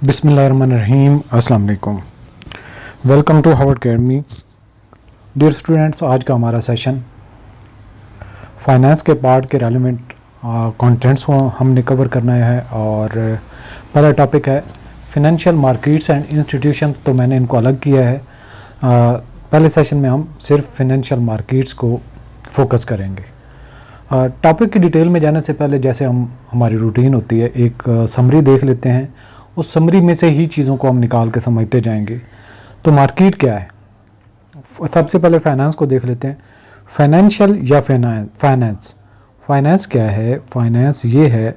बिस्मिल्लाहिर्रहमानिर्रहीम। अस्सलाम वालेकुम। Welcome to Harvard academy. Dear students, आज का हमारा सेशन फाइनेंस के पार्ट के रेलिवेंट कंटेंट्स को हमने कवर करना है और पहला टॉपिक है फिनेंशियल मार्केट्स एंड इंस्टीट्यूशंस। तो मैंने इनको अलग किया है। पहले सेशन में हम सिर्फ फिनेंशियल मार्केट्स को फोकस करेंगे। टॉपिक की डिटेल में जाने से पहले जैसे हमारी रूटीन होती है, एक समरी देख लेते हैं। उस समरी में से ही चीज़ों को हम निकाल के समझते जाएंगे। तो मार्केट क्या है? सबसे पहले फाइनेंस को देख लेते हैं। फाइनेंशियल या फाइनेंस, फाइनेंस क्या है? फाइनेंस ये है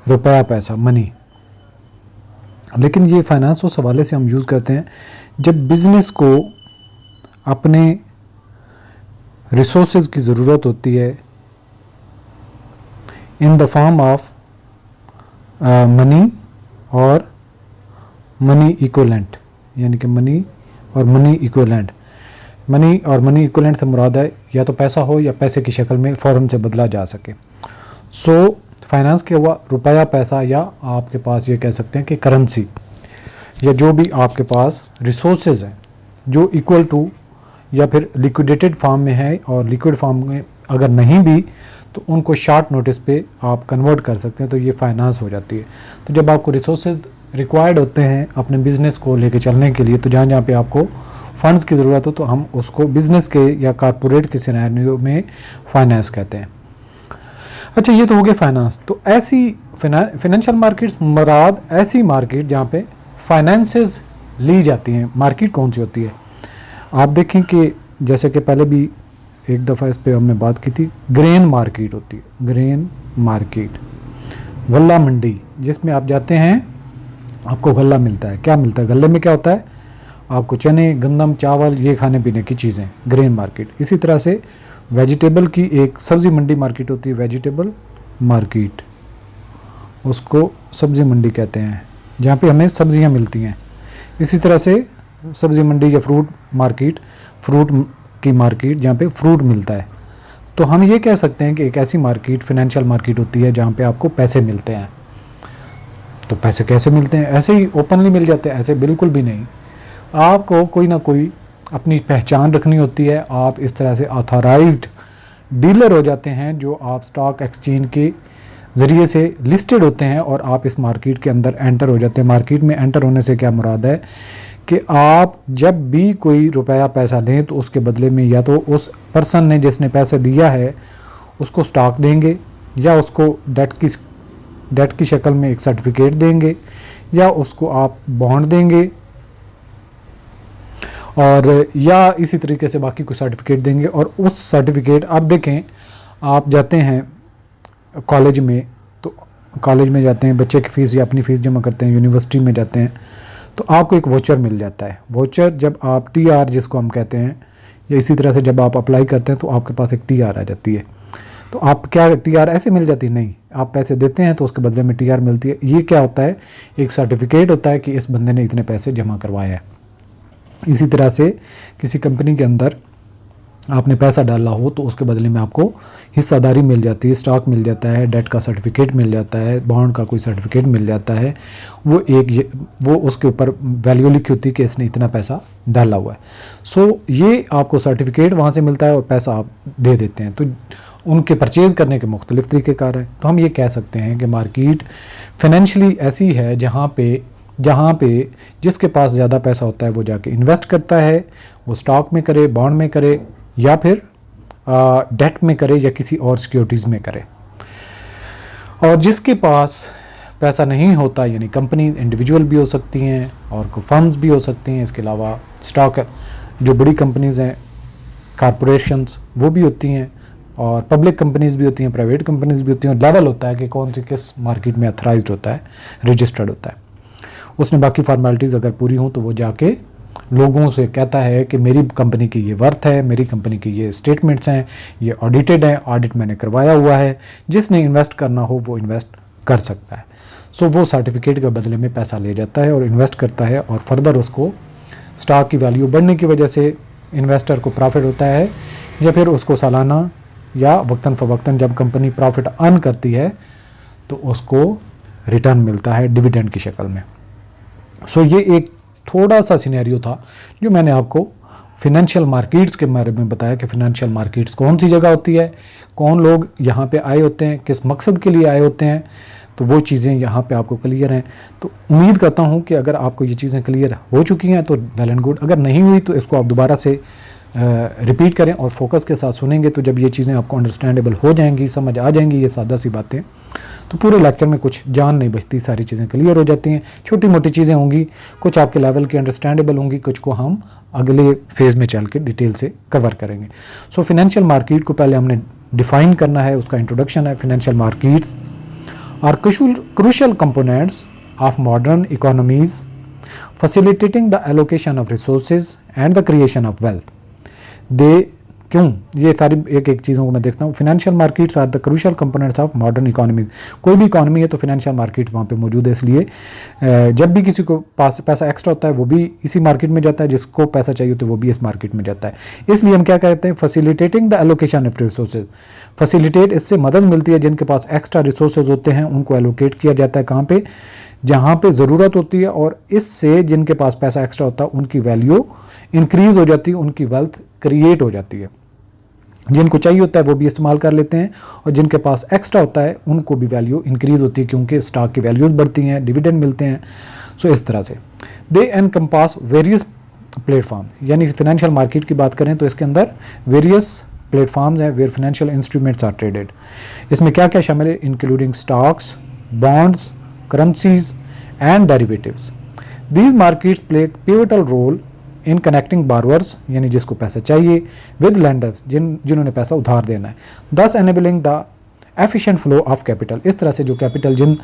रुपया, पैसा, मनी। लेकिन ये फाइनेंस उस हवाले से हम यूज़ करते हैं जब बिज़नेस को अपने रिसोर्सेज की ज़रूरत होती है in the form of money और मनी इक्विवेलेंट, यानी कि मनी और मनी इक्विवेलेंट। मनी और मनी इक्विवेलेंट से मुराद है या तो पैसा हो या पैसे की शक्ल में फ़ौरन से बदला जा सके। सो फाइनेंस के हुआ रुपया, पैसा, या आपके पास ये कह सकते हैं कि करेंसी, या जो भी आपके पास रिसोर्सेज हैं जो इक्वल टू या फिर लिक्विडेटेड फॉर्म में है, और लिक्विड फॉर्म में अगर नहीं भी तो उनको शॉर्ट नोटिस पे आप कन्वर्ट कर सकते हैं, तो ये फाइनेंस हो जाती है। तो जब आपको रिसोर्सेज रिक्वायर्ड होते हैं अपने बिज़नेस को लेके चलने के लिए, तो जहाँ जहाँ पे आपको फंड्स की ज़रूरत हो, तो हम उसको बिज़नेस के या कॉरपोरेट के सिनेरियो में फाइनेंस कहते हैं। अच्छा, ये तो हो गया फाइनेंस। तो ऐसी फिनेंशियल मार्केट्स मुराद ऐसी मार्केट जहाँ पे फाइनेंसेस ली जाती हैं। मार्केट कौन सी होती है? आप देखें कि जैसे कि पहले भी एक दफ़ा इस पे हमने बात की थी, ग्रेन मार्केट होती है। ग्रेन मार्केट, गल्ला मंडी, जिसमें आप जाते हैं आपको गल्ला मिलता है। क्या मिलता है गल्ले में? क्या होता है? आपको चने, गंदम, चावल, ये खाने पीने की चीज़ें, ग्रेन मार्केट। इसी तरह से वेजिटेबल की एक सब्ज़ी मंडी मार्केट होती है, वेजिटेबल मार्केट, उसको सब्ज़ी मंडी कहते हैं, जहाँ पे हमें सब्ज़ियाँ मिलती हैं। इसी तरह से सब्ज़ी मंडी या फ्रूट मार्केट, फ्रूट की मार्केट जहाँ पे फ्रूट मिलता है। तो हम ये कह सकते हैं कि एक ऐसी मार्केट फिनेंशियल मार्केट होती है जहाँ पे आपको पैसे मिलते हैं। तो पैसे कैसे मिलते हैं? ऐसे ही ओपनली मिल जाते हैं? ऐसे बिल्कुल भी नहीं। आपको कोई ना कोई अपनी पहचान रखनी होती है। आप इस तरह से ऑथराइज्ड डीलर हो जाते हैं, जो आप स्टॉक एक्सचेंज के ज़रिए से लिस्टेड होते हैं, और आप इस मार्केट के अंदर एंटर हो जाते हैं। मार्केट में एंटर होने से क्या मुराद है कि आप जब भी कोई रुपया पैसा लें तो उसके बदले में या तो उस पर्सन ने जिसने पैसे दिया है उसको स्टॉक देंगे, या उसको डेट की शक्ल में एक सर्टिफिकेट देंगे, या उसको आप बॉन्ड देंगे, और या इसी तरीके से बाकी कोई सर्टिफिकेट देंगे। और उस सर्टिफिकेट, आप देखें, आप जाते हैं कॉलेज में, तो कॉलेज में जाते हैं, बच्चे की फ़ीस या अपनी फ़ीस जमा करते हैं, यूनिवर्सिटी में जाते हैं, तो आपको एक वोचर मिल जाता है। वोचर जब आप TR जिसको हम कहते हैं, या इसी तरह से जब आप अप्लाई करते हैं तो आपके पास एक TR आ जाती है। तो आप क्या TR ऐसे मिल जाती है? नहीं, आप पैसे देते हैं तो उसके बदले में TR मिलती है। ये क्या होता है? एक सर्टिफिकेट होता है कि इस बंदे ने इतने पैसे जमा करवाए हैं। इसी तरह से किसी कंपनी के अंदर आपने पैसा डाला हो तो उसके बदले में आपको हिस्सादारी मिल जाती है, स्टॉक मिल जाता है, डेट का सर्टिफिकेट मिल जाता है, बॉन्ड का कोई सर्टिफिकेट मिल जाता है। वो उसके ऊपर वैल्यू लिखी होती है कि इसने इतना पैसा डाला हुआ है। सो ये आपको सर्टिफिकेट वहाँ से मिलता है और पैसा आप दे देते हैं। तो उनके परचेज़ करने के मुख्तलिफ़ तरीक़ेकार हैं। तो हम ये कह सकते हैं कि मार्केट फाइनेंशियली ऐसी है जहाँ पे जिसके पास ज़्यादा पैसा होता है वो जाके इन्वेस्ट करता है, वो स्टॉक में करे, बॉन्ड में करे, या फिर डेट में करे, या किसी और सिक्योरिटीज़ में करे। और जिसके पास पैसा नहीं होता, यानी कंपनी इंडिविजुअल भी हो सकती हैं और कोई फंड्स भी हो सकती हैं, इसके अलावा स्टॉक जो बड़ी कंपनीज़ हैं, कॉरपोरेशंस, वो भी होती हैं, और पब्लिक कंपनीज़ भी होती हैं, प्राइवेट कंपनीज़ भी होती हैं। और लेवल होता है कि कौन सी किस मार्केट में अथराइज्ड होता है, रजिस्टर्ड होता है। उसने बाकी फॉर्मेलिटीज़ अगर पूरी हों तो वो जाके लोगों से कहता है कि मेरी कंपनी की ये वर्थ है, मेरी कंपनी की ये स्टेटमेंट्स हैं, ये ऑडिटेड हैं, ऑडिट मैंने करवाया हुआ है, जिसने इन्वेस्ट करना हो वो इन्वेस्ट कर सकता है। सो वो सर्टिफिकेट के बदले में पैसा ले जाता है और इन्वेस्ट करता है, और फर्दर उसको स्टॉक की वैल्यू बढ़ने की वजह से इन्वेस्टर को प्रॉफिट होता है, या फिर उसको सालाना या वक्तन फ़वक्तन जब कंपनी प्रॉफिट अर्न करती है तो उसको रिटर्न मिलता है डिविडेंड की शक्ल में। सो ये एक थोड़ा सा सिनेरियो था जो मैंने आपको फिनेंशियल मार्केट्स के बारे में बताया कि फिनेंशियल मार्केट्स कौन सी जगह होती है, कौन लोग यहाँ पे आए होते हैं, किस मकसद के लिए आए होते हैं। तो वो चीज़ें यहाँ पे आपको क्लियर हैं। तो उम्मीद करता हूँ कि अगर आपको ये चीज़ें क्लियर हो चुकी हैं तो वेल एंड गुड, अगर नहीं हुई तो इसको आप दोबारा से रिपीट करें और फोकस के साथ सुनेंगे। तो जब ये चीज़ें आपको अंडरस्टैंडेबल हो जाएंगी, समझ आ जाएंगी ये सादा सी बातें, तो पूरे लेक्चर में कुछ जान नहीं बचती, सारी चीज़ें क्लियर हो जाती हैं। छोटी मोटी चीज़ें होंगी, कुछ आपके लेवल की अंडरस्टैंडेबल होंगी, कुछ को हम अगले फेज़ में चल के डिटेल से कवर करेंगे। सो फिनेंशियल मार्केट को पहले हमने डिफ़ाइन करना है, उसका इंट्रोडक्शन है। Financial markets are crucial components of modern economies, facilitating the allocation of resources and the creation of wealth. They क्यों ये सारी एक एक चीज़ों को मैं देखता हूँ। Financial markets are the crucial components of modern economy. कोई भी इकोनॉमी है तो फिनेंशियल मार्केट वहाँ पे मौजूद है, इसलिए जब भी किसी को पास पैसा एक्स्ट्रा होता है वो भी इसी मार्केट में जाता है, जिसको पैसा चाहिए तो वो भी इस मार्केट में जाता है। इसलिए हम क्या कहते हैं, facilitating the allocation of resources. Facilitate, इससे मदद मिलती है, जिनके पास एक्स्ट्रा रिसोर्सेज होते हैं उनको एलोकेट किया जाता है कहाँ पे, जहाँ पे ज़रूरत होती है, और इससे जिनके पास पैसा एक्स्ट्रा होता है उनकी वैल्यू इंक्रीज़ हो जाती है, उनकी वेल्थ क्रिएट हो जाती है। जिनको चाहिए होता है वो भी इस्तेमाल कर लेते हैं, और जिनके पास एक्स्ट्रा होता है उनको भी वैल्यू इंक्रीज़ होती है, क्योंकि स्टॉक की वैल्यूज़ बढ़ती हैं, डिविडेंड मिलते हैं। सो इस तरह से दे एनकम्पास वेरियस प्लेटफॉर्म, यानी फिनेंशियल मार्केट की बात करें तो इसके अंदर वेरियस प्लेटफॉर्म्स हैं where financial instruments are traded. इसमें क्या क्या शामिल है, including stocks, bonds, currencies and derivatives. These markets play pivotal role in connecting borrowers, यानी जिसको पैसा चाहिए, विद लैंडर्स, जिन्होंने पैसा उधार देना है, दस enabling the efficient flow of capital. इस तरह से जो कैपिटल जिन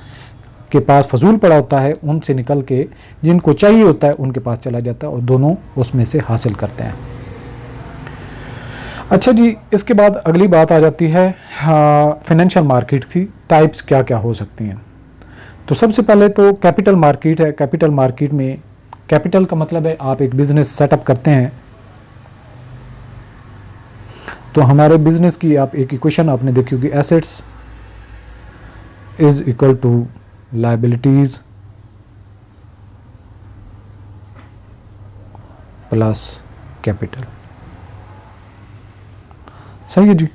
के पास फजूल पड़ा होता है उनसे निकल के जिनको चाहिए होता है उनके पास चला जाता है, और दोनों उसमें से हासिल करते हैं। अच्छा जी, इसके बाद अगली बात आ जाती है फाइनेंशियल मार्केट की टाइप्स क्या क्या हो सकती हैं। तो सबसे पहले तो कैपिटल मार्केट है। कैपिटल मार्केट में कैपिटल का मतलब है आप एक बिजनेस सेटअप करते हैं, तो हमारे बिजनेस की आप एक इक्वेशन आपने देखी होगी, assets is equal to liabilities plus capital. सही है जी,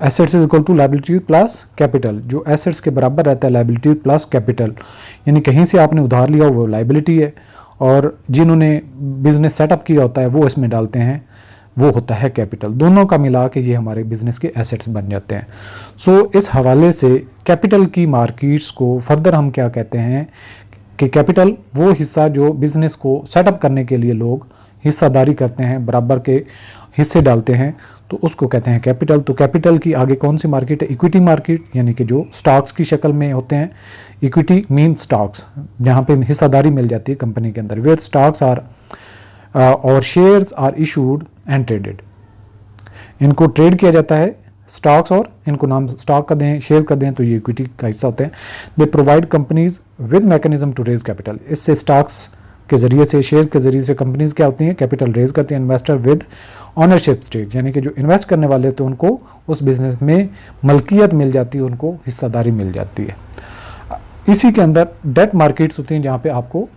assets is equal to liabilities plus capital. जो एसेट्स के बराबर रहता है लायबिलिटीज प्लस कैपिटल, यानी कहीं से आपने उधार लिया वो लायबिलिटी है, और जिन्होंने बिजनेस सेटअप किया होता है वो इसमें डालते हैं, वो होता है कैपिटल। दोनों का मिला के ये हमारे बिजनेस के एसेट्स बन जाते हैं। सो इस हवाले से कैपिटल की मार्केट्स को फर्दर हम क्या कहते हैं कि कैपिटल वो हिस्सा जो बिजनेस को सेटअप करने के लिए लोग हिस्सादारी करते हैं, बराबर के हिस्से डालते हैं, तो उसको कहते हैं कैपिटल। तो कैपिटल की आगे कौन सी मार्केट है, इक्विटी मार्केट, यानी कि जो स्टॉक्स की शक्ल में होते हैं। इक्विटी मीन स्टॉक्स, जहाँ पे हिस्सादारी मिल जाती है कंपनी के अंदर, वेयर स्टॉक्स आर और shares are issued and traded. इनको ट्रेड किया जाता है स्टॉक्स, और इनको नाम स्टॉक का दें, शेयर का दें, तो ये इक्विटी का हिस्सा होते हैं। They provide companies with mechanism to raise capital. इससे स्टॉक्स के ज़रिए से, शेयर के ज़रिए से कंपनीज क्या होती हैं, कैपिटल रेज करती हैं। इन्वेस्टर विद ऑनरशिप स्टेक, यानी कि जो इन्वेस्ट करने वाले होते हैं उनको उस बिज़नेस में मलकियत मिल जाती है, उनको हिस्सादारी मिल जाती है। इसी के अंदर डेट मार्केट्स होती हैं, जहाँ पे आपको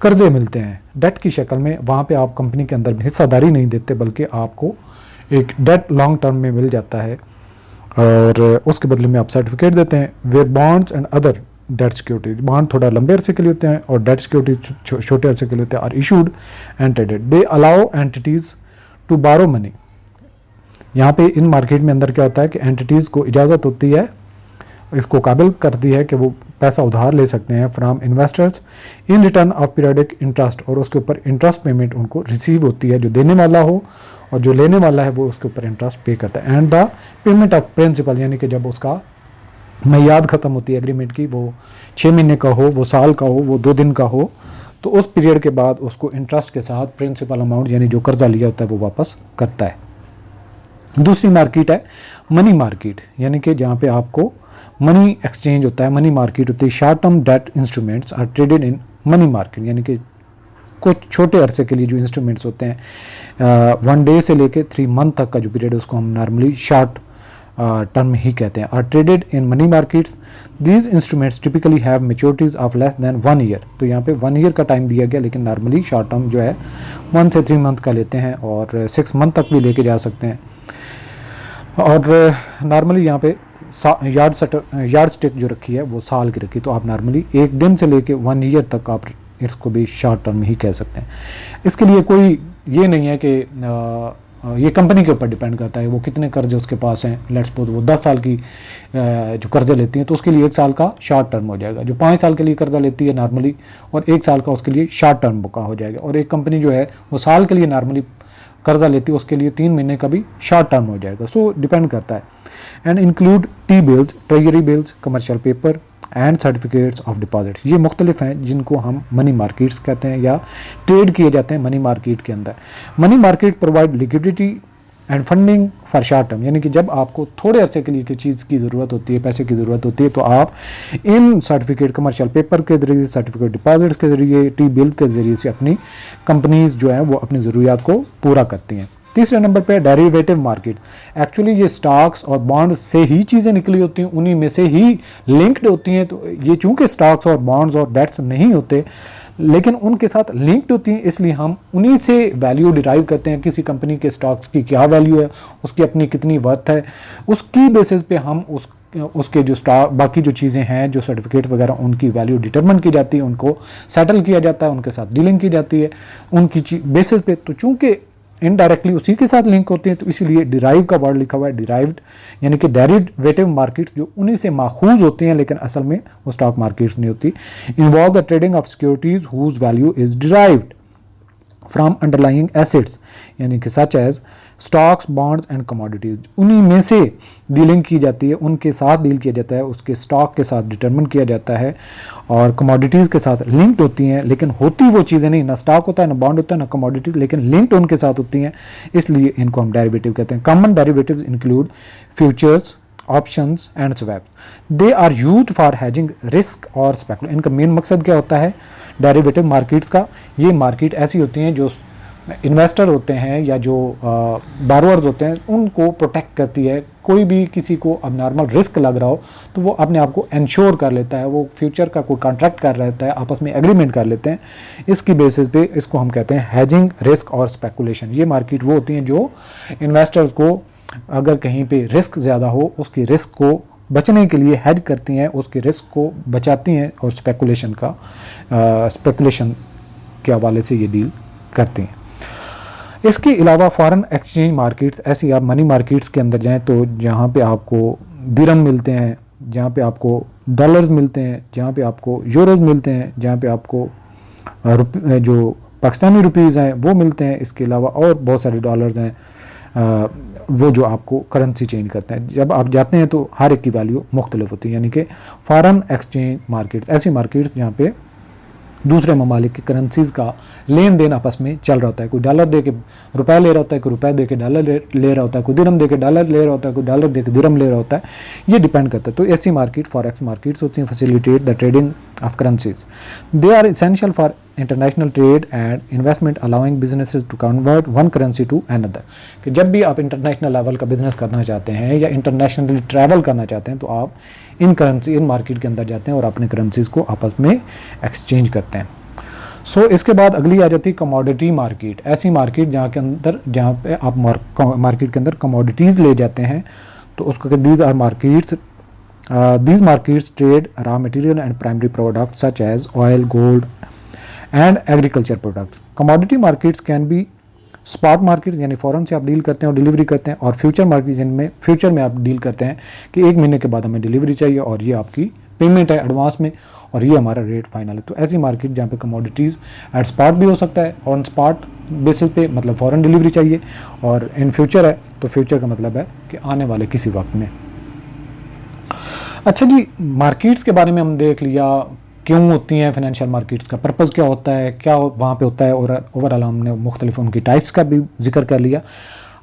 कर्जे मिलते हैं डेट की शक्ल में। वहाँ पे आप कंपनी के अंदर हिस्सादारी नहीं देते, बल्कि आपको एक डेट लॉन्ग टर्म में मिल जाता है, और उसके बदले में आप सर्टिफिकेट देते हैं। Where bonds and other debt securities, bond थोड़ा लंबे अरसे के लिए होते हैं और डेट सिक्योरिटी छोटे अरसे के लिए होते हैं। Are issued and traded. They allow entities to borrow money. यहाँ पे इन मार्केट में अंदर क्या होता है कि एंटिटीज़ को इजाज़त होती है, इसको काबिल करती है कि वो पैसा उधार ले सकते हैं from investors in return of periodic interest, और उसके ऊपर इंटरेस्ट पेमेंट उनको रिसीव होती है, जो देने वाला हो, और जो लेने वाला है वो उसके ऊपर इंटरेस्ट पे करता है। And the payment of principal, यानी कि जब उसका मियाद ख़त्म होती है एग्रीमेंट की, वो 6 महीने का हो, वो साल का हो, वो 2 दिन का हो, तो उस पीरियड के बाद उसको इंटरेस्ट के साथ प्रिंसिपल अमाउंट, यानी जो कर्जा लिया होता है, वो वापस करता है। दूसरी मार्केट है मनी मार्केट, यानी कि जहाँ पे आपको मनी एक्सचेंज होता है। मनी मार्केट होती है short term debt instruments are traded in money market, यानी कि कुछ छोटे अरसे के लिए जो इंस्ट्रूमेंट्स होते हैं, 1 डे से लेके 3 मंथ तक का जो पीरियड है उसको हम नॉर्मली शॉर्ट टर्म ही कहते हैं। Are traded in money markets, these instruments typically have maturities of less than 1 year. तो यहाँ पे 1 ईयर का टाइम दिया गया, लेकिन नॉर्मली शॉर्ट टर्म जो है 1 से 3 मंथ का लेते हैं और 6 मंथ तक भी लेके जा सकते हैं। और नॉर्मली यहाँ पे यार्ड स्टिक जो रखी है वो साल की रखी, तो आप नॉर्मली 1 दिन से लेके 1 ईयर तक आप इसको भी शॉर्ट टर्म ही कह सकते हैं। इसके लिए कोई ये नहीं है कि ये कंपनी के ऊपर डिपेंड करता है वो कितने कर्जे उसके पास हैं। लेट्स सपोज वो 10 साल की जो कर्जे लेती हैं तो उसके लिए 1 साल का शॉर्ट टर्म हो जाएगा। जो 5 साल के लिए कर्जा लेती है नॉर्मली और 1 साल का उसके लिए शॉर्ट टर्म का हो जाएगा। और एक कंपनी जो है वो साल के लिए नॉर्मली कर्जा लेती है उसके लिए 3 महीने का भी शॉर्ट टर्म हो जाएगा। सो डिपेंड करता है। And include T bills, treasury bills, commercial paper and certificates of deposits. ये मुख्तलिफ हैं जिनको हम मनी मार्केट्स कहते हैं या ट्रेड किए जाते हैं मनी मार्केट के अंदर। Money market provide liquidity and funding for short term, यानी कि जब आपको थोड़े अरसे के लिए किसी चीज़ की ज़रूरत होती है, पैसे की ज़रूरत होती है, तो आप इन सर्टिफिकेट, कमर्शियल पेपर के ज़रिए, सर्टिफिकेट डिपॉजिट्स के ज़रिए, टी बिल के ज़रिए से अपनी कंपनीज जो हैं वो अपनी ज़रूरियात को पूरा करती हैं। तीसरे नंबर पे डेरिवेटिव मार्केट। एक्चुअली ये स्टॉक्स और बॉन्ड्स से ही चीज़ें निकली होती हैं, उन्हीं में से ही लिंक्ड होती हैं। तो ये चूंकि स्टॉक्स और बॉन्ड्स और डेट्स नहीं होते लेकिन उनके साथ लिंक्ड होती हैं, इसलिए हम उन्हीं से वैल्यू डिराइव करते हैं। किसी कंपनी के स्टॉक्स की क्या वैल्यू है, उसकी अपनी कितनी वर्थ है, उसकी बेसिस पे हम उसके जो स्टॉक बाकी जो चीज़ें हैं, जो सर्टिफिकेट वगैरह, उनकी वैल्यू डिटरमिन की जाती है, उनको सेटल किया जाता है, उनके साथ डीलिंग की जाती है उनकी बेसिस पे। तो चूँकि इनडायरेक्टली उसी के साथ लिंक होती है तो इसीलिए डिराइव का वर्ड लिखा हुआ है, डिराइव्ड, यानी कि डेरिवेटिव मार्केट्स जो उन्हीं से माखूज होती हैं लेकिन असल में वो स्टॉक मार्केट्स नहीं होती। Involve the trading of securities whose value is derived from underlying assets, यानी कि such as stocks, bonds and commodities. उन्हीं में से डीलिंग की जाती है, उनके साथ डील किया जाता है, उसके स्टॉक के साथ डिटरमिन किया जाता है और कमोडिटीज़ के साथ लिंक्ड होती हैं, लेकिन होती वो चीज़ें नहीं, ना स्टॉक होता है, ना बॉन्ड होता है, ना कमोडिटीज़, लेकिन लिंक्ड उनके साथ होती हैं, इसलिए इनको हम डेरिवेटिव कहते हैं। Common derivatives include futures, options and swaps. They are used for hedging risk और स्पेकुलेशन। इनका मेन मकसद क्या होता है डेरिवेटिव मार्केट्स का? ये मार्केट ऐसी होती हैं जो इन्वेस्टर होते हैं या जो बारोअर्स होते हैं उनको प्रोटेक्ट करती है। कोई भी किसी को अब नॉर्मल रिस्क लग रहा हो तो वो अपने आप को इंश्योर कर लेता है, वो फ्यूचर का कोई कॉन्ट्रैक्ट कर लेता है, आपस में एग्रीमेंट कर लेते हैं। इसकी बेसिस पे इसको हम कहते हैं हैजिंग, रिस्क और स्पेकुलेशन। ये मार्केट वो होती हैं जो इन्वेस्टर्स को अगर कहीं पे रिस्क ज़्यादा हो उसकी रिस्क को बचने के लिए हेज करती हैं, उसके रिस्क को बचाती हैं और स्पेकुलेशन के हवाले से ये डील करती हैं। इसके अलावा फॉरेन एक्सचेंज मार्केट्स, ऐसी आप मनी मार्केट्स के अंदर जाएं तो जहाँ पे आपको दिरहम मिलते हैं, जहाँ पे आपको डॉलर्स मिलते हैं, जहाँ पे आपको यूरोज मिलते हैं, जहाँ पे आपको जो पाकिस्तानी रुपीज़ हैं वो मिलते हैं। इसके अलावा और बहुत सारे डॉलर्स हैं वो जो आपको करेंसी चेंज करते हैं। जब आप जाते हैं तो हर एक की वैल्यू मुख्तलिफ होती है, यानी कि फॉरेन एक्सचेंज मार्केट्स ऐसी मार्केट्स जहाँ पे दूसरे ममालिक की करेंसीज़ का लेन देन आपस में चल रहा होता है। कोई डॉलर दे के रुपये ले रहा होता है, कोई रुपये दे के डॉलर ले रहा होता है, कोई दिरहम दे के डॉलर ले रहा होता है, कोई डॉलर दे के दिरहम ले रहा होता है। ये डिपेंड करता है। तो ऐसी मार्केट फॉरेक्स मार्केट्स होती हैं, facilitate the trading of currencies. They are essential for international trade and investment, allowing businesses to convert one currency to another. कि जब भी आप इंटरनेशनल लेवल का बिजनेस करना चाहते हैं या इंटरनेशनली ट्रैवल करना चाहते हैं तो आप इन मार्केट के अंदर जाते हैं और अपने करेंसीज़ को आपस में एक्सचेंज करते हैं। सो इसके बाद अगली आ जाती है कमोडिटी मार्केट। ऐसी मार्केट जहाँ पे आप मार्केट के अंदर कमोडिटीज़ ले जाते हैं तो उसको these markets trade raw material and primary products such as oil, gold and agriculture products. Commodity markets can be spot market, यानी फ़ौरन से आप डील करते हैं और डिलीवरी करते हैं, और फ्यूचर मार्केट जिनमें फ्यूचर में आप डील करते हैं कि 1 महीने के बाद हमें डिलीवरी चाहिए और ये आपकी पेमेंट है एडवांस में और ये हमारा रेट फाइनल है। तो ऐसी मार्केट जहाँ पे कमोडिटीज़ एट स्पॉट भी हो सकता है, ऑन स्पॉट बेसिस पे, मतलब फ़ौरन डिलीवरी चाहिए, और इन फ्यूचर है तो फ्यूचर का मतलब है कि आने वाले किसी वक्त में। अच्छा जी, मार्केट्स के बारे में हम देख लिया, क्यों होती हैं फाइनेंशियल मार्केट्स, का पर्पज़ क्या होता है, क्या वहाँ पे होता है, और ओवरऑल हमने मुख्तलिफ उनकी टाइप्स का भी जिक्र कर लिया।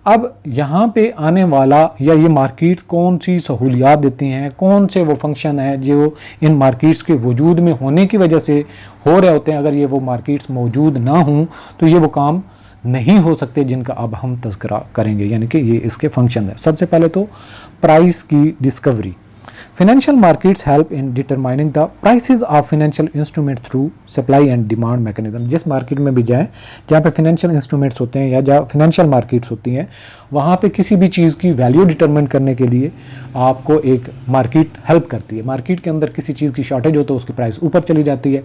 अब यहाँ पे आने वाला या ये मार्केट्स कौन सी सहूलियात देती हैं, कौन से वो फंक्शन है जो इन मार्केट्स के वजूद में होने की वजह से हो रहे होते हैं। अगर ये वो मार्केट्स मौजूद ना हों तो ये वो काम नहीं हो सकते जिनका अब हम तज़किरा करेंगे, यानी कि ये इसके फंक्शन है। सबसे पहले तो प्राइस की discovery. Financial markets help in determining the prices of financial instrument through supply and demand mechanism. जिस मार्केट में भी जाएं जहाँ पे फाइनेंशियल इंस्ट्रूमेंट्स होते हैं या जहाँ फाइनेंशियल मार्केट्स होती हैं, वहाँ पे किसी भी चीज़ की वैल्यू डिटरमाइन करने के लिए आपको एक मार्केट हेल्प करती है। मार्केट के अंदर किसी चीज़ की शॉर्टेज हो तो उसकी प्राइस ऊपर चली जाती है,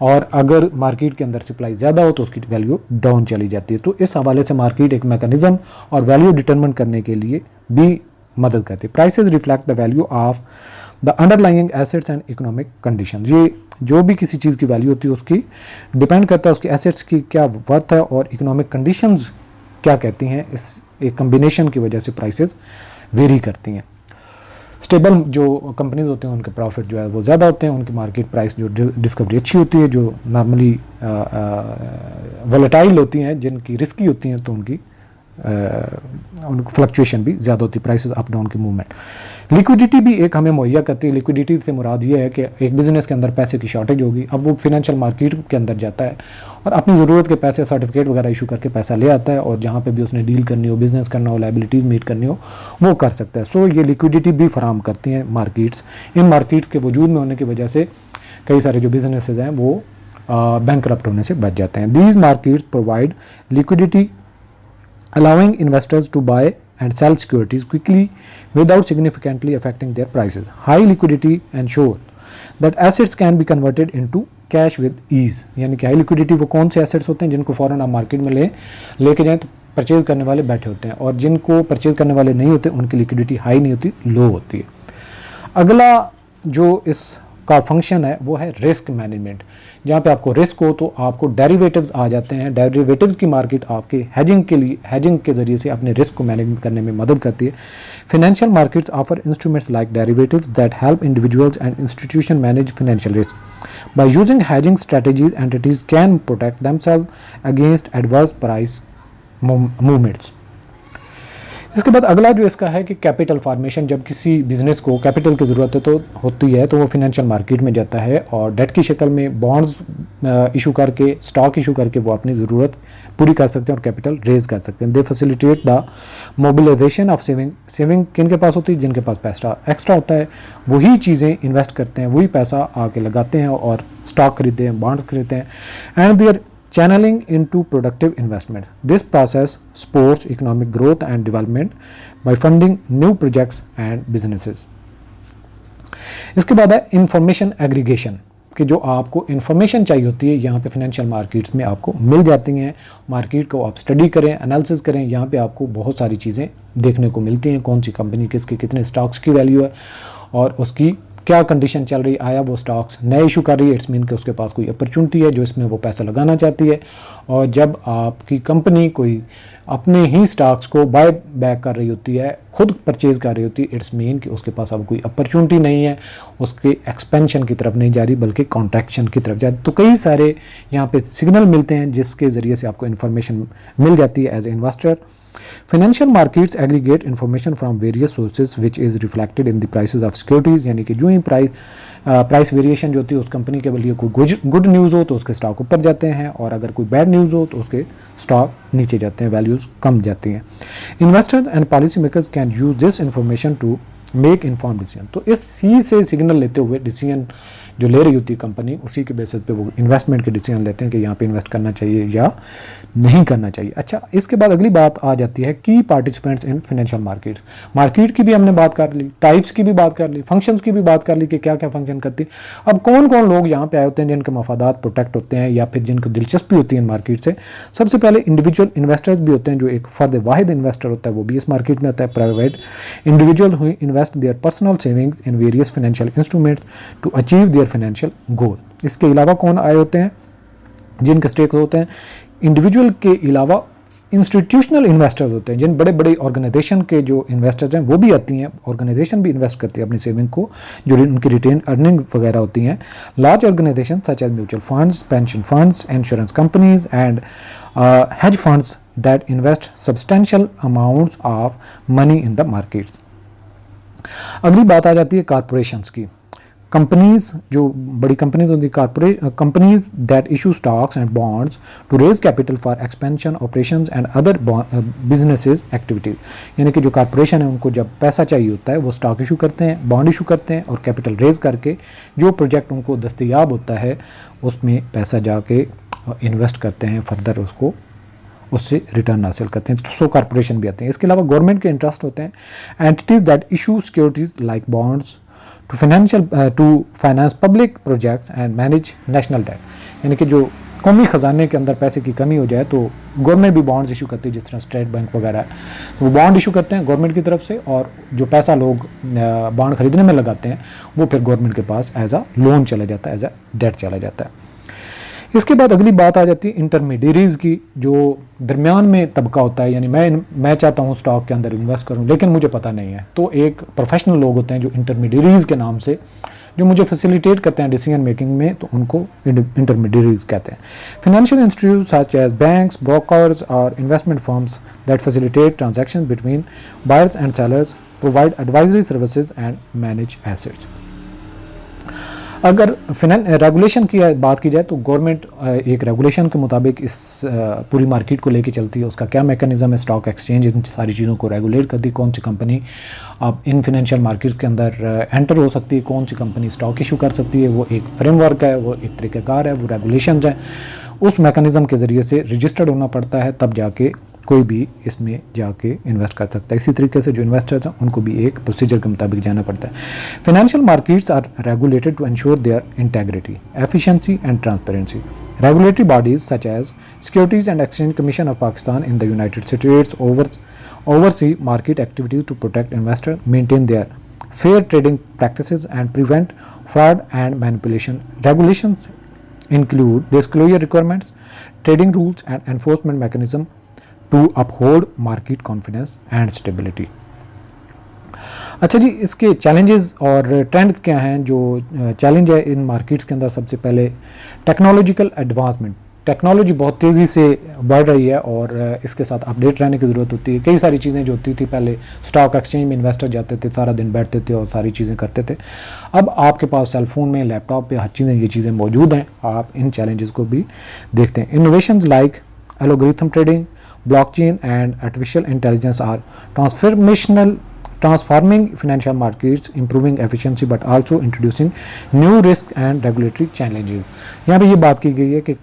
और अगर मार्केट के अंदर सप्लाई ज़्यादा हो तो उसकी वैल्यू डाउन चली जाती है। तो इस हवाले से मार्केट एक मैकेनिज्म और वैल्यू डिटरमाइन करने के लिए भी मदद करती है। Prices reflect the value of the underlying assets and economic condition. ये जो भी किसी चीज़ की वैल्यू होती है उसकी डिपेंड करता है उसकी एसेट्स की क्या वर्थ है और इकोनॉमिक कंडीशंस क्या कहती हैं। इस एक कम्बिनेशन की वजह से प्राइसेस वेरी करती हैं। स्टेबल जो कंपनीज होते हैं उनके प्रॉफिट जो है वो ज़्यादा होते हैं, उनकी मार्केट प्राइस जो डिस्कवरी अच्छी होती है। जो नॉर्मली वोलेटाइल होती हैं, जिनकी रिस्की होती हैं, तो उनकी फ्लक्चुएशन भी ज़्यादा होती है, प्राइसेस अप डाउन की मूवमेंट। लिक्विडिटी भी एक हमें मुहैया करती है। लिक्विडिटी से मुराद ये है कि एक बिज़नेस के अंदर पैसे की शॉर्टेज होगी, अब वो फिनेंशियल मार्केट के अंदर जाता है और अपनी ज़रूरत के पैसे सर्टिफिकेट वगैरह इशू करके पैसा ले आता है, और जहाँ पे भी उसने डील करनी हो, बिज़नेस करना हो, लाइबिलिटीज़ मीट करनी हो, वो कर सकता है। सो ये लिक्विडिटी भी फराहम करती हैं मार्केट्स। इन मार्केट के वजूद में होने की वजह से कई सारे जो बिजनेसेस हैं वो बैंकरप्ट होने से बच जाते हैं। These markets provide liquidity allowing investors to buy and sell securities quickly without significantly affecting their prices. High liquidity ensure that assets can be converted into cash with ease. यानी कि high liquidity वो कौन से assets होते हैं जिनको फ़ौरन आप मार्केट में लेके जाएं तो परचेज करने वाले बैठे होते हैं, और जिनको परचेज करने वाले नहीं होते उनकी लिक्विडिटी हाई नहीं होती, लो होती है। अगला जो इसका फंक्शन है वो है रिस्क मैनेजमेंट। जहाँ पे आपको रिस्क हो तो आपको डेरिवेटिव्स आ जाते हैं। डेरिवेटिव्स की मार्केट आपके हेजिंग के ज़रिए से अपने रिस्क को मैनेज करने में मदद करती है। Financial markets offer instruments like derivatives that help individuals and institution manage financial risk. By using hedging strategies entities can protect themselves against adverse price movements. इसके बाद अगला जो इसका है कि कैपिटल फॉर्मेशन। जब किसी बिज़नेस को कैपिटल की ज़रूरत होती है तो वो फिनेंशियल मार्केट में जाता है और डेट की शक्ल में बॉन्ड्स इशू करके, स्टॉक इशू करके वो अपनी ज़रूरत पूरी कर सकते हैं और कैपिटल रेज कर सकते हैं। They facilitate the mobilization of saving किन के पास होती है? जिनके पास पैसा एक्स्ट्रा होता है वही चीज़ें इन्वेस्ट करते हैं, वही पैसा आके लगाते हैं और स्टॉक खरीदते हैं, बॉन्ड्स खरीदते हैं। And there channeling into productive investment. This process supports economic growth and development by funding new projects and businesses. इसके बाद है इंफॉर्मेशन एग्रीगेशन, कि जो आपको इन्फॉर्मेशन चाहिए होती है यहाँ पे फाइनेंशियल मार्केट्स में आपको मिल जाती हैं। मार्केट को आप स्टडी करें, एनालिसिस करें, यहाँ पे आपको बहुत सारी चीज़ें देखने को मिलती हैं। कौन सी कंपनी किसके कितने स्टॉक्स की वैल्यू है और उसकी क्या कंडीशन चल रही, आया वो स्टॉक्स नए इशू कर रही है, इट्स मीन कि उसके पास कोई अपॉर्चुनिटी है जो इसमें वो पैसा लगाना चाहती है। और जब आपकी कंपनी कोई अपने ही स्टॉक्स को बाय बैक कर रही होती है, खुद परचेज़ कर रही होती है, इट्स मीन कि उसके पास अब कोई अपॉर्चुनिटी नहीं है, उसके एक्सपेंशन की तरफ नहीं जा रही बल्कि कॉन्ट्रैक्शन की तरफ जा रही। तो कई सारे यहाँ पे सिग्नल मिलते हैं जिसके ज़रिए से आपको इन्फॉर्मेशन मिल जाती है as a investor. Financial markets aggregate information from various sources which is reflected in the prices of securities. यानी कि जो ही प्राइस वेरिएशन जो होती है उस कंपनी के लिए कोई गुड न्यूज़ हो तो उसके स्टॉक ऊपर जाते हैं, और अगर कोई बैड न्यूज़ हो तो उसके स्टॉक नीचे जाते हैं, वैल्यूज़ कम जाती हैं। Investors and policy makers can use this information to make inform decision. तो इसी से सिग्नल लेते हुए डिसीजन जो ले रही होती है कंपनी, उसी के बेसिस पे वो इन्वेस्टमेंट के डिसीजन लेते हैं कि यहाँ पे इन्वेस्ट करना चाहिए या नहीं करना चाहिए। अच्छा, इसके बाद अगली बात आ जाती है की participants in financial markets. Market की भी हमने बात कर ली, टाइप्स की भी बात कर ली, फंक्शंस की भी बात कर ली कि क्या क्या फंक्शन करती है। अब कौन कौन लोग यहाँ पे आए होते हैं जिनके मफादात प्रोटेक्ट होते हैं या फिर जिनको दिलचस्पी होती है इन मार्केट से? सबसे पहले इंडिविजुअल इन्वेस्टर्स भी होते हैं, जो एक फर्द वाहिद इन्वेस्टर होता है वो भी इस मार्केट में आता है। Private individual who invest their personal savings in various financial instruments to achieve their financial goal. इसके अलावा कौन आए होते हैं जिनके स्टेक होते हैं? इंडिविजुअल के अलावा इंस्टीट्यूशनल इन्वेस्टर्स होते हैं, जिन बड़े बड़े ऑर्गेनाइजेशन के जो इन्वेस्टर्स हैं वो भी आती हैं। ऑर्गेनाइजेशन भी इन्वेस्ट करती है अपनी सेविंग को, जो उनकी रिटेन अर्निंग वगैरह होती हैं। Large organisation such as mutual funds, pension funds, insurance companies and hedge funds that invest substantial amounts of money in the market. अगली बात आ जाती है कारपोरेशंस की। कंपनीज जो बड़ी कंपनीज होती corporate companies that issue stocks and bonds to raise capital for expansion operations and other businesses activities, यानी कि जो कॉर्पोरेशन है उनको जब पैसा चाहिए होता है वो स्टॉक इशू करते हैं, बॉन्ड इशू करते हैं और कैपिटल रेज करके जो प्रोजेक्ट उनको दस्तयाब होता है उसमें पैसा जाके इन्वेस्ट करते हैं, फर्दर उसको उससे रिटर्न हासिल करते हैं, सो कॉर्पोरेशन भी आते हैं। इसके अलावा गवर्नमेंट के इंटरेस्ट होते हैं, entities that issue securities like bonds to finance public projects and manage national debt, यानी कि जो कौमी ख़जाने के अंदर पैसे की कमी हो जाए तो गवर्नमेंट भी बॉन्ड्स इशू करती है, जिस तरह स्टेट बैंक वगैरह है, वो बॉन्ड इशू करते हैं गवर्नमेंट की तरफ से, और जो पैसा लोग बॉन्ड खरीदने में लगाते हैं वो फिर गवर्नमेंट के पास एज अ लोन चला जाता है, एज अ डेट चला जाता है। इसके बाद अगली बात आ जाती है इंटरमीडियरीज़ की, जो दरमियान में तबका होता है, यानी मैं चाहता हूँ स्टॉक के अंदर इन्वेस्ट करूँ लेकिन मुझे पता नहीं है, तो एक प्रोफेशनल लोग होते हैं जो इंटरमीडियरीज़ के नाम से जो मुझे फैसिलिटेट करते हैं डिसीजन मेकिंग में, तो उनको इंटरमीडियरीज़ कहते हैं। Financial institute such as banks, brokers और investment firms that facilitate transaction between buyers and sellers, provide advisory services and manage assets. अगर रेगुलेशन की बात की जाए तो गवर्नमेंट एक रेगुलेशन के मुताबिक इस पूरी मार्केट को लेके चलती है, उसका क्या मैकेनिज़्म है, स्टॉक एक्सचेंज इन सारी चीज़ों को रेगुलेट करती है, कौन सी कंपनी अब इन फिनेंशियल मार्केट्स के अंदर एंटर हो सकती है, कौन सी कंपनी स्टॉक इशू कर सकती है, वो एक फ्रेमवर्क है, वो एक तरीक़ाकार है, वो रेगुलेशंस है, उस मैकेनिज़्म के ज़रिए से रजिस्टर्ड होना पड़ता है, तब जाके कोई भी इसमें जाके इन्वेस्ट कर सकता है। इसी तरीके से जो इन्वेस्टर्स हैं उनको भी एक प्रोसीजर के मुताबिक जाना पड़ता है। Financial markets are regulated to ensure their integrity, efficiency and transparency. Regulatory bodies such as securities and exchange commission of Pakistan in the United States oversee market activities to protect investors, maintain their fair trading practices and prevent fraud and manipulation. Regulations include disclosure requirements, trading rules and enforcement mechanism to uphold market confidence and stability. अच्छा जी, इसके challenges और trends क्या हैं? जो challenge है in markets के अंदर, सबसे पहले टेक्नोलॉजिकल एडवांसमेंट। टेक्नोलॉजी बहुत तेज़ी से बढ़ रही है और इसके साथ अपडेट रहने की ज़रूरत होती है। कई सारी चीज़ें जो होती थी पहले, स्टॉक एक्सचेंज में इन्वेस्टर जाते थे, सारा दिन बैठते थे और सारी चीज़ें करते थे। अब आपके पास सेल फोन में, लैपटॉप पे हर चीज़ें ये चीज़ें मौजूद हैं, आप इन चैलेंजेस को भी देखते हैं। Innovations like algorithm trading, blockchain and artificial intelligence are transforming financial markets, improving efficiency but also introducing new risk and regulatory challenges। यहाँ पे ये बात की गई है कि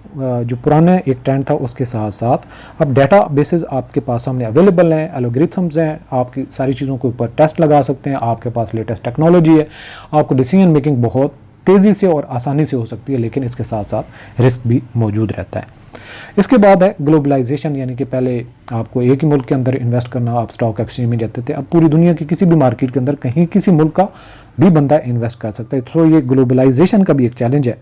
जो पुराना एक ट्रेंड था उसके साथ साथ अब डाटा बेसिस आपके पास सामने अवेलेबल हैं, एल्गोरिथम्स हैं, आपकी सारी चीज़ों के ऊपर टेस्ट लगा सकते हैं, आपके पास लेटेस्ट टेक्नोलॉजी है, आपको डिसीजन मेकिंग बहुत तेज़ी से और आसानी से हो सकती है, लेकिन इसके साथ साथ रिस्क भी मौजूद रहता है। इसके बाद है ग्लोबलाइजेशन, यानी कि पहले आपको एक ही मुल्क के अंदर इन्वेस्ट करना, आप स्टॉक एक्सचेंज में जाते थे, अब पूरी दुनिया की किसी भी मार्केट के अंदर कहीं किसी मुल्क का भी बंदा इन्वेस्ट कर सकता है। तो ये ग्लोबलाइजेशन का भी एक चैलेंज है,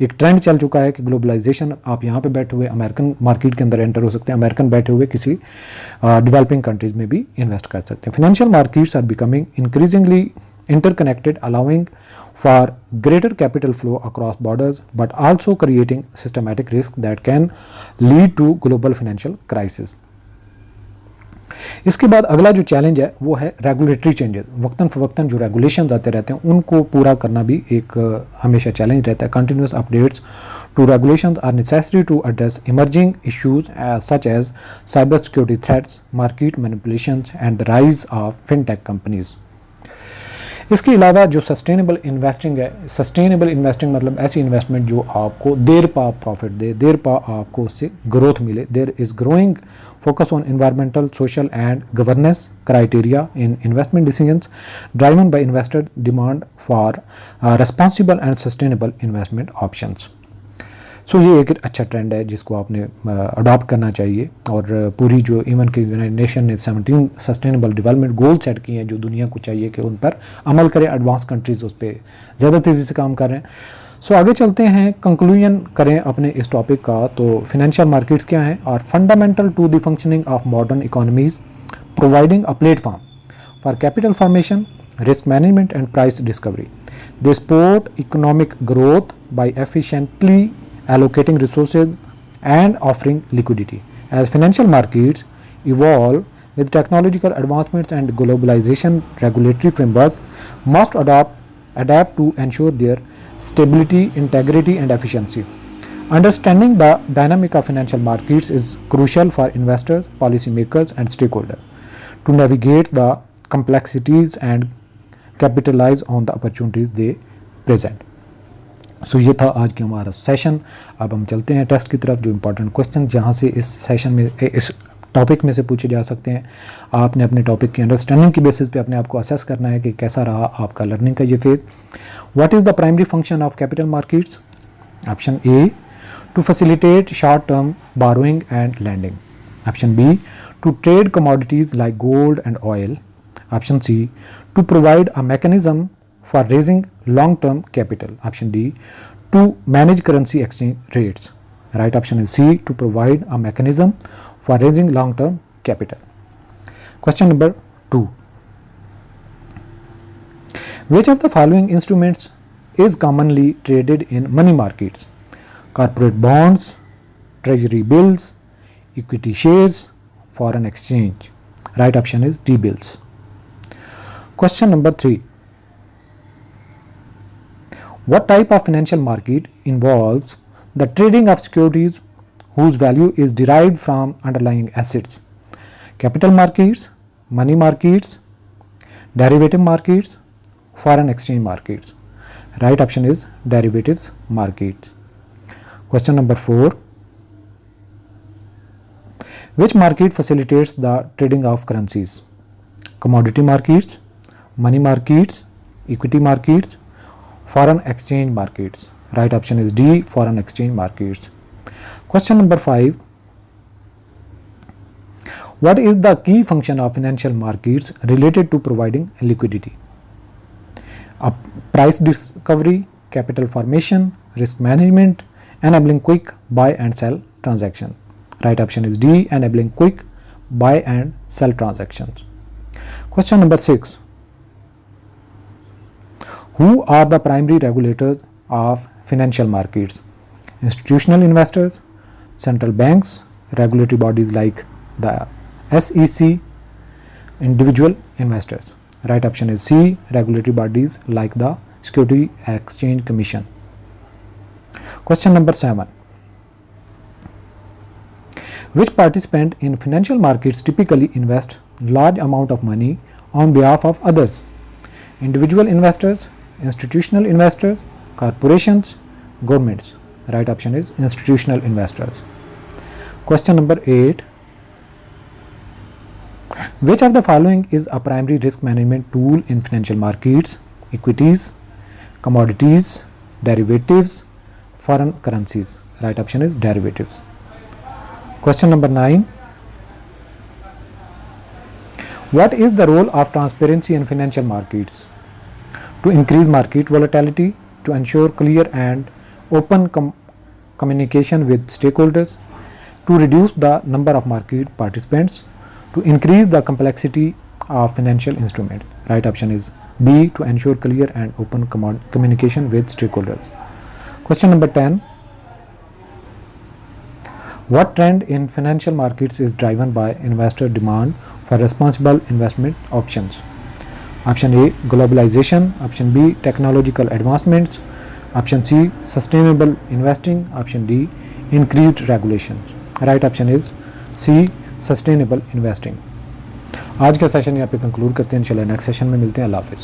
एक ट्रेंड चल चुका है कि ग्लोबलाइजेशन, आप यहाँ पे बैठे हुए अमेरिकन मार्केट के अंदर एंटर हो सकते हैं, अमेरिकन बैठे हुए किसी डेवलपिंग कंट्रीज़ में भी इन्वेस्ट कर सकते हैं। Financial markets are becoming increasingly interconnected, allowing for greater capital flow across borders but also creating systematic risk that can lead to global financial crisis। इसके बाद अगला जो चैलेंज है वो है रेगुलेटरी चेंजेस। वक्तन फ़वक्तन जो रेगुलेशंस आते रहते हैं उनको पूरा करना भी एक हमेशा चैलेंज रहता है। Continuous updates to regulations are necessary to address emerging issues such as cyber security threats, market manipulations and the rise of fintech companies. इसके अलावा जो सस्टेनेबल इन्वेस्टिंग है, सस्टेनेबल इन्वेस्टिंग मतलब ऐसी इन्वेस्टमेंट जो आपको देर पा प्रॉफिट दे, देर पा आपको उससे ग्रोथ मिले। There is growing focus on environmental, social and governance criteria in investment decisions driven by investor demand for responsible and sustainable investment options. So ये एक अच्छा ट्रेंड है जिसको आपने अडॉप्ट करना चाहिए। और पूरी जो इवन के यूनाइटेड नेशन ने 17 सस्टेनेबल डेवलपमेंट गोल सेट किए हैं जो दुनिया को चाहिए कि उन पर अमल करें, एडवांस कंट्रीज़ उस पर ज़्यादा तेज़ी से काम कर रहे हैं। सो आगे चलते हैं, कंक्लूजन करें अपने इस टॉपिक का। तो फिनेंशियल मार्केट्स क्या हैं? और fundamental to the functioning of modern economies, providing a platform for capital formation, risk management and price discovery. They support economic growth by efficiently allocating resources and offering liquidity. As financial markets evolve with technological advancements and globalization, regulatory framework must adopt adapt to ensure their stability, integrity, and efficiency. Understanding the dynamic of financial markets is crucial for investors, policymakers, and stakeholders to navigate the complexities and capitalize on the opportunities they present. सो ये था आज की हमारा session. अब हम चलते हैं test की तरफ, जो इम्पोर्टेंट क्वेश्चन जहाँ से इस सेशन में इस टॉपिक में से पूछे जा सकते हैं. आपने अपने टॉपिक की अंडरस्टैंडिंग की बेसिस पे अपने आप को असेस करना है कि कैसा रहा आपका लर्निंग का ये phase. What is the primary function of capital markets? Option A, to facilitate short term borrowing and lending. Option B, to trade commodities like gold and oil. Option C, to provide a mechanism for raising long-term capital. Option D, to manage currency exchange rates. Right option is C, to provide a mechanism for raising long-term capital. Question number 2. Which of the following instruments is commonly traded in money markets? Corporate bonds, treasury bills, equity shares, foreign exchange. Right option is D, bills. Question number 3. What type of financial market involves the trading of securities whose value is derived from underlying assets? Capital markets, money markets, derivative markets, foreign exchange markets. Right option is derivatives markets. Question number 4. Which market facilitates the trading of currencies? Commodity markets, money markets, equity markets, foreign exchange markets. Right option is D, foreign exchange markets. Question number 5. What is the key function of financial markets related to providing liquidity? Price discovery, capital formation, risk management, enabling quick buy and sell transaction. Right option is D, enabling quick buy and sell transactions. Question number 6. Who are the primary regulators of financial markets? Institutional investors, central banks, regulatory bodies like the SEC, individual investors. Right option is C, regulatory bodies like the Security Exchange Commission. Question number 7. Which participant in financial markets typically invest large amount of money on behalf of others? Individual investors, institutional investors, corporations, governments. Right option is institutional investors. Question number 8. Which of the following is a primary risk management tool in financial markets? Equities, commodities, derivatives, foreign currencies. Right option is derivatives. Question number 9. What is the role of transparency in financial markets? To increase market volatility, to ensure clear and open communication with stakeholders, to reduce the number of market participants, to increase the complexity of financial instruments. Right option is B, to ensure clear and open communication with stakeholders. Question number 10. What trend in financial markets is driven by investor demand for responsible investment options? Option A, globalization. Option B, technological advancements. Option C, sustainable investing. Option D, increased regulations. Right option is C, sustainable investing. आज का session यहाँ पे conclude करते हैं. इंशाल्लाह next session में मिलते हैं. अल्लाह हाफिज़.